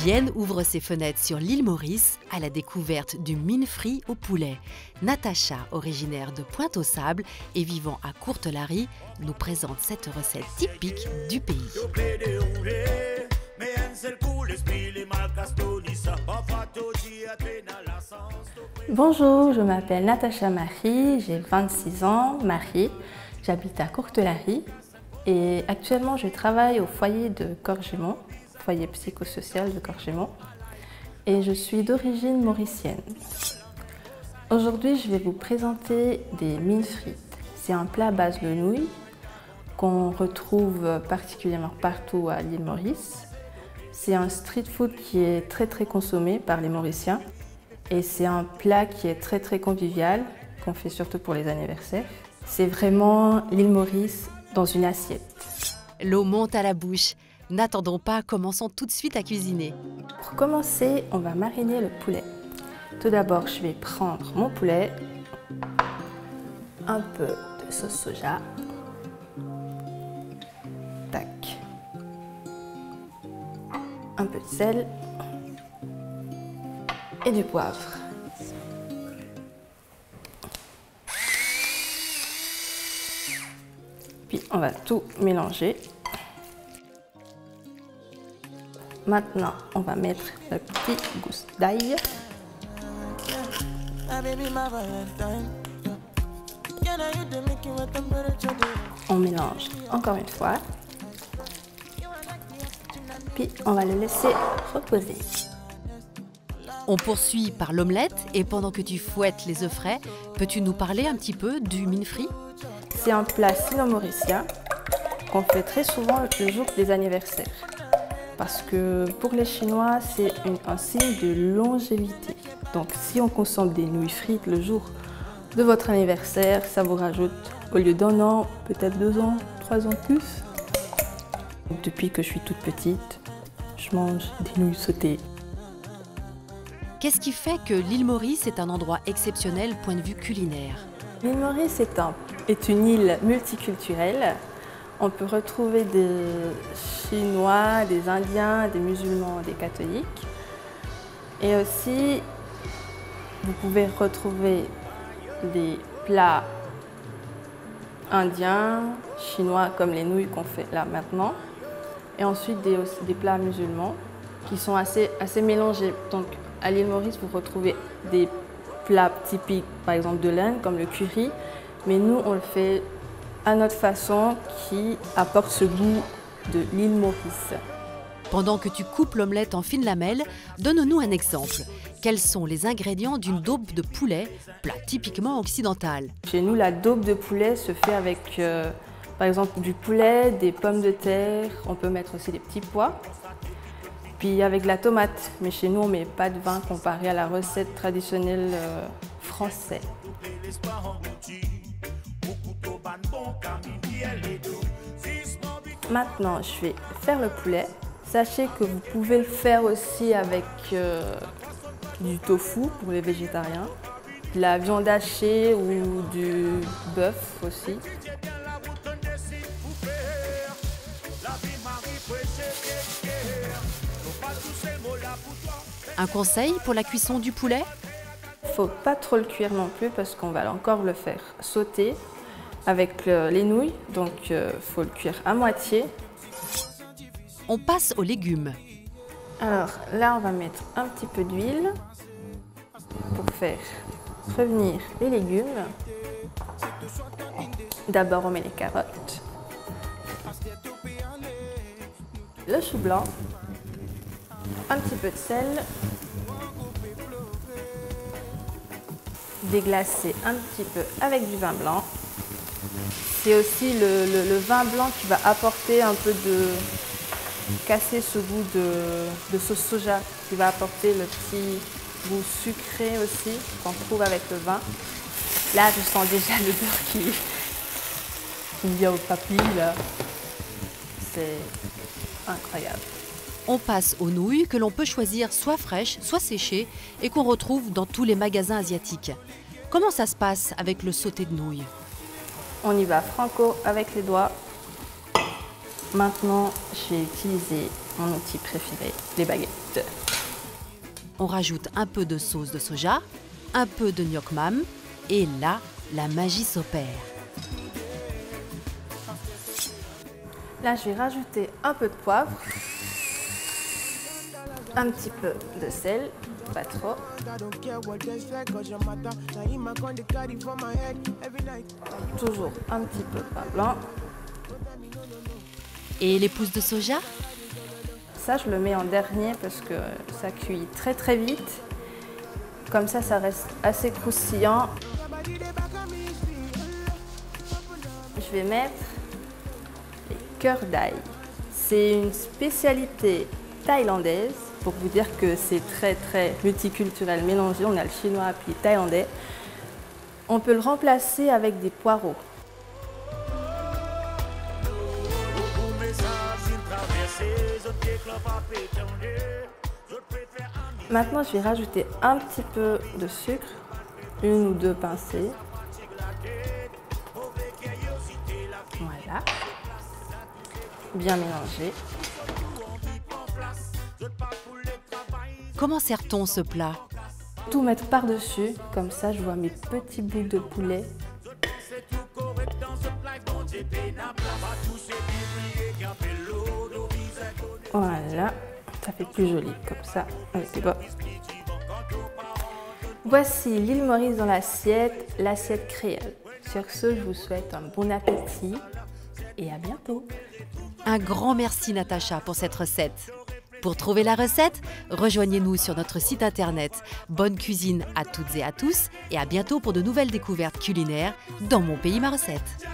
Vienne ouvre ses fenêtres sur l'île Maurice à la découverte du mine frit au poulet. Natacha, originaire de Pointe-aux-Sables et vivant à Courtelary, nous présente cette recette typique du pays. Bonjour, je m'appelle Natacha Marie, j'ai 26 ans, mariée, j'habite à Courtelary et actuellement je travaille au foyer de Corgémont, foyer psychosocial de Corgémont, et je suis d'origine mauricienne. Aujourd'hui, je vais vous présenter des mines frites. C'est un plat à base de nouilles qu'on retrouve particulièrement partout à l'île Maurice. C'est un street food qui est très consommé par les Mauriciens et c'est un plat qui est très convivial, qu'on fait surtout pour les anniversaires. C'est vraiment l'île Maurice dans une assiette. L'eau monte à la bouche. N'attendons pas, commençons tout de suite à cuisiner. Pour commencer, on va mariner le poulet. Tout d'abord, je vais prendre mon poulet, un peu de sauce soja, tac, un peu de sel et du poivre. Puis on va tout mélanger. Maintenant, on va mettre le petit gousse d'ail. On mélange encore une fois. Puis on va le laisser reposer. On poursuit par l'omelette et pendant que tu fouettes les œufs frais, peux-tu nous parler un petit peu du mine frit? C'est un plat sino-mauricien qu'on fait très souvent le jour des anniversaires. Parce que pour les Chinois, c'est un signe de longévité. Donc si on consomme des nouilles frites le jour de votre anniversaire, ça vous rajoute au lieu d'1 an, peut-être 2 ans, 3 ans de plus. Depuis que je suis toute petite, je mange des nouilles sautées. Qu'est-ce qui fait que l'île Maurice est un endroit exceptionnel point de vue culinaire? L'île Maurice est une île multiculturelle. On peut retrouver des Chinois, des Indiens, des musulmans, des catholiques. Et aussi, vous pouvez retrouver des plats indiens, chinois, comme les nouilles qu'on fait là maintenant. Et ensuite, des plats musulmans qui sont assez mélangés. Donc, à l'île Maurice, vous retrouvez des plats typiques, par exemple de l'Inde, comme le curry. Mais nous, on le fait à notre façon qui apporte ce goût de l'île Maurice. Pendant que tu coupes l'omelette en fines lamelles, donne-nous un exemple. Quels sont les ingrédients d'une daube de poulet, plat typiquement occidental? Chez nous, la daube de poulet se fait avec, par exemple, du poulet, des pommes de terre, on peut mettre aussi des petits pois, puis avec de la tomate. Mais chez nous, on ne met pas de vin comparé à la recette traditionnelle française. Maintenant, je vais faire le poulet. Sachez que vous pouvez le faire aussi avec du tofu pour les végétariens, de la viande hachée ou du bœuf aussi. Un conseil pour la cuisson du poulet? Il ne faut pas trop le cuire non plus parce qu'on va encore le faire sauter avec les nouilles, donc il faut le cuire à moitié. On passe aux légumes. Alors là, on va mettre un petit peu d'huile pour faire revenir les légumes. D'abord, on met les carottes, le chou blanc, un petit peu de sel, déglacer un petit peu avec du vin blanc. C'est aussi le vin blanc qui va apporter un peu casser ce goût de sauce soja, qui va apporter le petit goût sucré aussi qu'on trouve avec le vin. Là, je sens déjà le beurre qui vient au papilles, là. C'est incroyable. On passe aux nouilles que l'on peut choisir soit fraîches, soit séchées et qu'on retrouve dans tous les magasins asiatiques. Comment ça se passe avec le sauté de nouilles? On y va franco avec les doigts. Maintenant, j'ai utilisé mon outil préféré, les baguettes. On rajoute un peu de sauce de soja, un peu de gnoc mam, et là, la magie s'opère. Là, je vais rajouter un peu de poivre, un petit peu de sel, pas trop. Toujours un petit peu de pain blanc. Et les pousses de soja? Ça, je le mets en dernier parce que ça cuit très très vite. Comme ça reste assez croustillant. Je vais mettre les cœurs d'ail. C'est une spécialité thaïlandaise. Pour vous dire que c'est très multiculturel mélangé. On a le chinois puis le thaïlandais. On peut le remplacer avec des poireaux. Maintenant, je vais rajouter un petit peu de sucre, 1 ou 2 pincées. Voilà. Bien mélanger. Comment sert-on ce plat? Tout mettre par-dessus, comme ça je vois mes petits bouts de poulet. Voilà, ça fait plus joli comme ça avec les doigts. Voici l'île Maurice dans l'assiette créole. Sur ce, je vous souhaite un bon appétit et à bientôt. Un grand merci Natacha pour cette recette. Pour trouver la recette, rejoignez-nous sur notre site internet. Bonne cuisine à toutes et à tous et à bientôt pour de nouvelles découvertes culinaires dans Mon Pays Ma Recette.